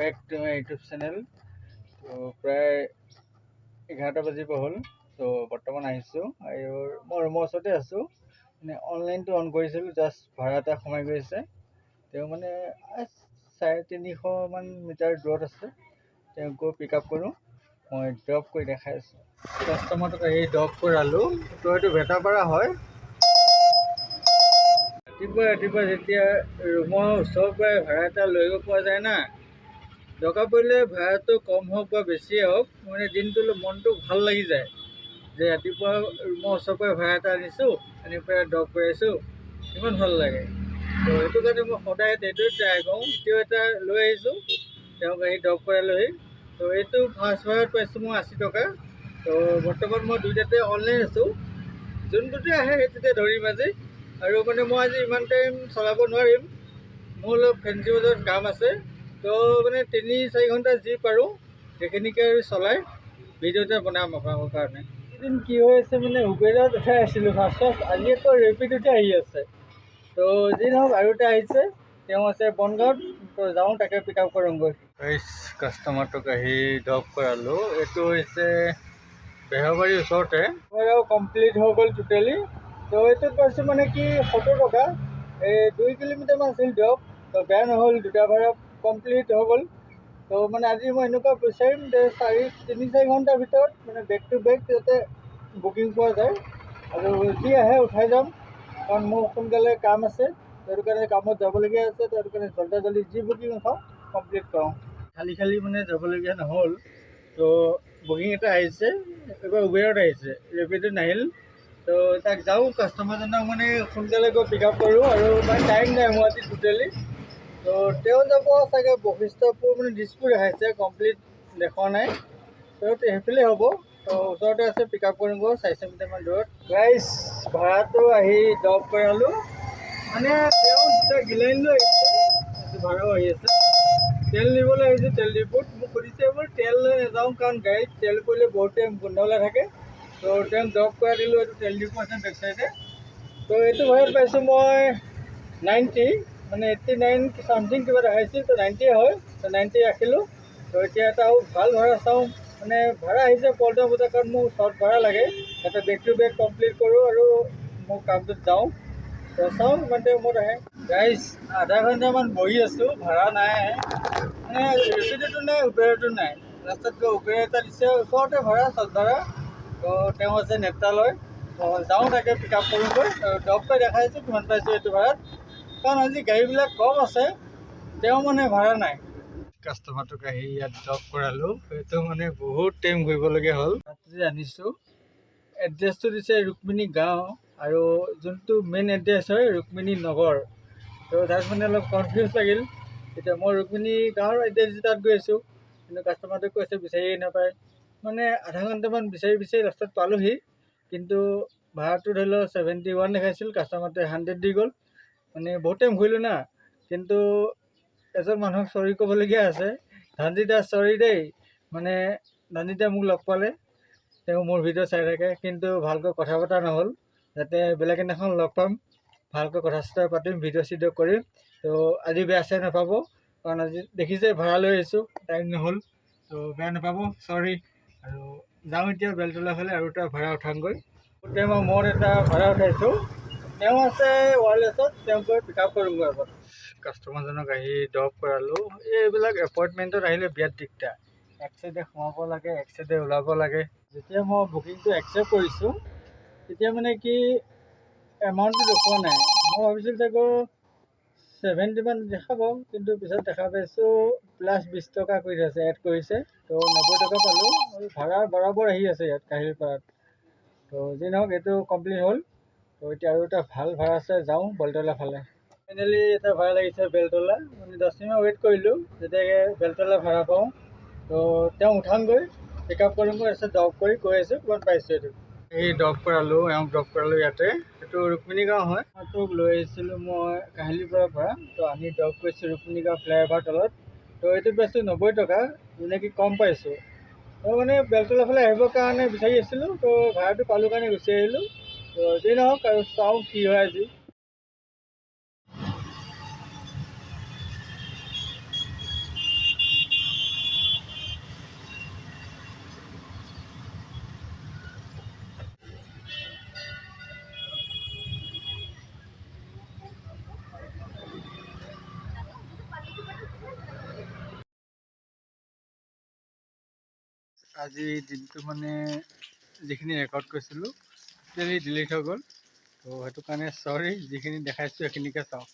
Back to my YouTube channel. তো প্ৰায় 11টা বাজিব হ'ল। তো বৰ্তমান আহিছোঁ আৰু মই ৰুমৰ ওচৰতে আছোঁ। মানে অনলাইনটো অন কৰিছিলোঁ, জাষ্ট ভাড়া এটা সোমাই গৈছে। তেওঁ মানে 350 মিটাৰ দূৰত আছে। তেওঁক গৈ পিক আপ কৰোঁ, মই ড্ৰপ কৰি দেখাই আছোঁ। কাষ্টমাৰটোক আহি ড্ৰপ কৰালোঁ। তো এইটো ভেটাপাৰা হয়। ৰাতিপুৱা যেতিয়া ৰুমৰ ওচৰৰ পৰাই ভাড়া এটা লৈ পোৱা যায় না, দৰকাৰ পৰিলে ভাড়াটো কম হওক বা বেছিয়ে হওক, মানে দিনটোলৈ মনটো ভাল লাগি যায় যে ৰাতিপুৱা ৰুমৰ ওচৰৰ পৰাই ভাড়া এটা আনিছোঁ, আনি পেলাই ড্ৰপ কৰি আছোঁ, ইমান ভাল লাগে। তো সেইটো কাৰণে মই সদায় এইটোৱে ট্ৰাই কৰোঁ। এতিয়াও এটা লৈ আহিছোঁ, তেওঁক আহি ড্ৰপ কৰালোহি। তো এইটো ফাৰ্ষ্ট ভাড়াত পাইছোঁ মই 80 টকা। তো বৰ্তমান মই দুইটাতে অনলাইন আছোঁ, যোনটোতে আহে সেইটোতে ধৰিম আজি। আৰু মানে মই আজি ইমান টাইম চলাব নোৱাৰিম, মোৰ অলপ ফেঞ্চি বজাৰত কাম আছে। তো মানে 3-4 ঘণ্টা যি পাৰোঁ সেইখিনিকে আৰু চলাই ভিডিঅ' এটা বনাম আপোনালোকৰ কাৰণে। এদিন কি হৈ আছে, মানে উবেৰত উঠাই আছিলোঁ ফাৰ্ষ্টত, আজি আকৌ ৰেপিডোতে আহি আছে। তো যি নহওক আৰু এটা আহিছে, তেওঁ আছে বনগাঁৱত। তো যাওঁ, তাকে পিক আপ কৰোঁগৈ। কাষ্টমাৰটোক আহি ড্ৰপ কৰালোঁ। এইটো হৈছে বেহৰবাৰীৰ ওচৰতে। আৰু কমপ্লিট হৈ গ'ল টোটেলি। তো এইটোত পাইছোঁ মানে কি 70 টকা। এই 2 কিলোমিটাৰমান আছিল ড্ৰপ। তো বেয়া নহ'ল, দুটা ভাড়া কমপ্লিট হৈ গ'ল। তো মানে আজি মই এনেকুৱা বিচাৰিম যে 3-4 ঘণ্টাৰ ভিতৰত মানে বেক টু বেক যাতে বুকিং পোৱা যায়। আৰু যি আহে উঠাই যাম, কাৰণ মোৰ সোনকালে কাম আছে, সেইটো কাৰণে কামত যাবলগীয়া আছে। তো সেইটো কাৰণে জল্দি যি বুকিং উঠাওঁ কমপ্লিট কৰাওঁ। খালি মানে যাবলগীয়া নহ'ল। তো বুকিং এটা আহিছে, এইবাৰ উবেৰত আহিছে, ৰেপিডোত নাহিল। তো তাক যাওঁ, কাষ্টমাৰজনক মানে সোনকালে গৈ পিক আপ কৰোঁ। আৰু মানে টাইম নাই মোৰ আজি টোটেলি। তো তেওঁ যাব চাগে বশিষ্ঠপুৰ, মানে দিছপুৰ দেখাইছে, কমপ্লিট দেখুওৱা নাই। তো সেইফালে হ'ব। তো ওচৰতে আছে, পিক আপ কৰোঁগৈ 400 মিটাৰমান দূৰত। গাইজ ভাড়াটো আহি ড্ৰপ কৰালোঁ। মানে তেওঁ দুটা গিলাইন লৈ আহিছে, ভাড়াও আহি আছে। তেল নিবলৈ আহিছোঁ, তেল ডিপুত। মোক সুধিছে, মই তেল লৈ নাযাওঁ, কাৰণ গাড়ীত তেল পৰিলে বহুত টাইম গোন্ধ ওলাই থাকে। তো তেওঁক ড্ৰপ কৰাই দিলোঁ। এইটো তেল ডিপু আছে বেক চাইডে। তো এইটো ভাড়াত পাইছোঁ মই 90, মানে 89 চামথিং কিবা দেখাইছিল। তো 90 হয়, তো 90 ৰাখিলোঁ। তো এতিয়া এটা ভাল ভাড়া চাওঁ, মানে ভাড়া আহিছে পল্টন বজাৰ, কাৰণ মোক শ্বৰ্ট ভাড়া লাগে, যাতে বেক টু বেক কমপ্লিট কৰোঁ আৰু মোৰ কামটোত যাওঁ। তো চাওঁ ইমান টাইম মত আহে। গাইজ আধা ঘণ্টামান বহি আছোঁ, ভাড়া নাই। মানে ৰেপিডোটো নাই, উবেৰতো নাই। ৰাস্তাত গৈ উবেৰ এটা দিছে, ওচৰতে ভাড়া, শ্বৰ্ট ভাড়া। তো তেওঁ আছে নেত্ৰালয়। তো যাওঁ, তাকে পিক আপ কৰোঁগৈ। ড্ৰপ কৰি দেখাইছোঁ কিমান পাইছোঁ এইটো ভাড়াত, কাৰণ আজি গাড়ীবিলাক কম আছে, তেওঁ মানে ভাড়া নাই। কাষ্টমাৰটোক আহি ইয়াত ড্ৰপ কৰালোঁ। সেইটো মানে বহুত টাইম ঘূৰিবলগীয়া হ'ল। তাতে আনিছোঁ, এড্ৰেছটো দিছে ৰুক্মিণী গাঁও, আৰু যোনটো মেইন এড্ৰেছ হয় ৰুক্মিণী নগৰ। তো তাত মানে অলপ কনফিউজ লাগিল। এতিয়া মই ৰুক্মিণী গাঁৱৰ এড্ৰেছ তাত গৈ আছোঁ, কিন্তু কাষ্টমাৰটোক কৈছে বিচাৰিয়ে নাপায়। মানে আধা ঘণ্টামান বিচাৰি লাষ্টত পালোঁহি। কিন্তু ভাড়াটো ধৰি লওক 71 দেখাইছিল, কাষ্টমাৰটোৱে 100 দি গ'ল। মানে বহুত টাইম ঘূৰিলোঁ না। কিন্তু এজন মানুহক চৰি ক'বলগীয়া আছে। ধনজিতা চৰি দেই, মানে ধনজিতা মোক লগ পালে, তেওঁ মোৰ ভিডিঅ' চাই থাকে, কিন্তু ভালকৈ কথা পতা নহ'ল। যাতে বেলেগ এদিনাখন লগ পাম, ভালকৈ কথা চথা পাতিম, ভিডিঅ' চিডিঅ' কৰিম। তো আজি বেয়া চেয়া নাপাব, কাৰণ আজি দেখিছে ভাড়া লৈ আহিছোঁ, টাইম নহ'ল। তো বেয়া নাপাব, চৰি। আৰু যাওঁ এতিয়া বেলতলা ফালে, আৰু এটা ভাড়া উঠামগৈ। গোটেই মই মত এটা ভাড়া উঠাইছোঁ, তেওঁ আছে ৱাৰলেছত, তেওঁক গৈ পিক আপ কৰোঁগৈ আগত। কাষ্টমাৰজনক আহি ড্ৰপ কৰালোঁ। এইবিলাক এপইণ্টমেণ্টত আহিলে বিৰাট দিগদাৰ, এক চাইডে সোমাব লাগে, এক চাইডে ওলাব লাগে। যেতিয়া মই বুকিংটো একচেপ্ট কৰিছোঁ, তেতিয়া মানে কি এমাউণ্টটো দেখুওৱা নাই। মই ভাবিছিলোঁ চাগৈ 70 মান দেখাব, কিন্তু পিছত দেখা পাইছোঁ প্লাছ 20 টকা কৰি আছে, এড কৰিছে। তো 90 টকা পালোঁ। আৰু ভাড়া বৰাবৰ আহি আছে ইয়াত কাহিলীপাৰাত। তো যি নহওক এইটো কমপ্লিট হ'ল। তো এতিয়া আৰু এটা ভাল ভাড়া আছে, যাওঁ বেলতলা ফালে। ফাইনেলি এটা ভাড়া লাগিছে বেলতলা, মানে 10 মিনিট ৱেইট কৰিলোঁ যাতে বেলতলা ভাড়া পাওঁ। তো তেওঁ উঠামগৈ, পিক আপ কৰোঁগৈ, তাৰপিছত ড্ৰপ কৰি গৈ আছোঁ কিমান পাইছোঁ এইটো। এই ড্ৰপ কৰালোঁ, এওঁক ড্ৰপ কৰালোঁ ইয়াতে। এইটো ৰুক্মিণী গাঁও হয়। তোক লৈ আহিছিলোঁ মই কাহিলীপাৰাৰ পৰা। তো আনি ড্ৰপ কৰিছোঁ ৰুক্মিণী গাঁও ফ্লাইঅভাৰ তলত। তো এইটোত পাইছোঁ 90 টকা, মানে কি কম পাইছোঁ। তো মানে বেলতলা ফালে আহিবৰ কাৰণে বিচাৰি আছিলোঁ, তো ভাড়াটো পালোঁ কাৰণে গুচি আহিলোঁ। তো যি নহওক, আৰু চাওঁ কি হয় আজি। আজি দিনটো মানে যিখিনি ৰেকৰ্ড কৰিছিলোঁ টোটেলি ডিলিট হৈ গ'ল। তো সেইটো কাৰণে চৰি, যিখিনি দেখাইছোঁ সেইখিনিকে চাওক।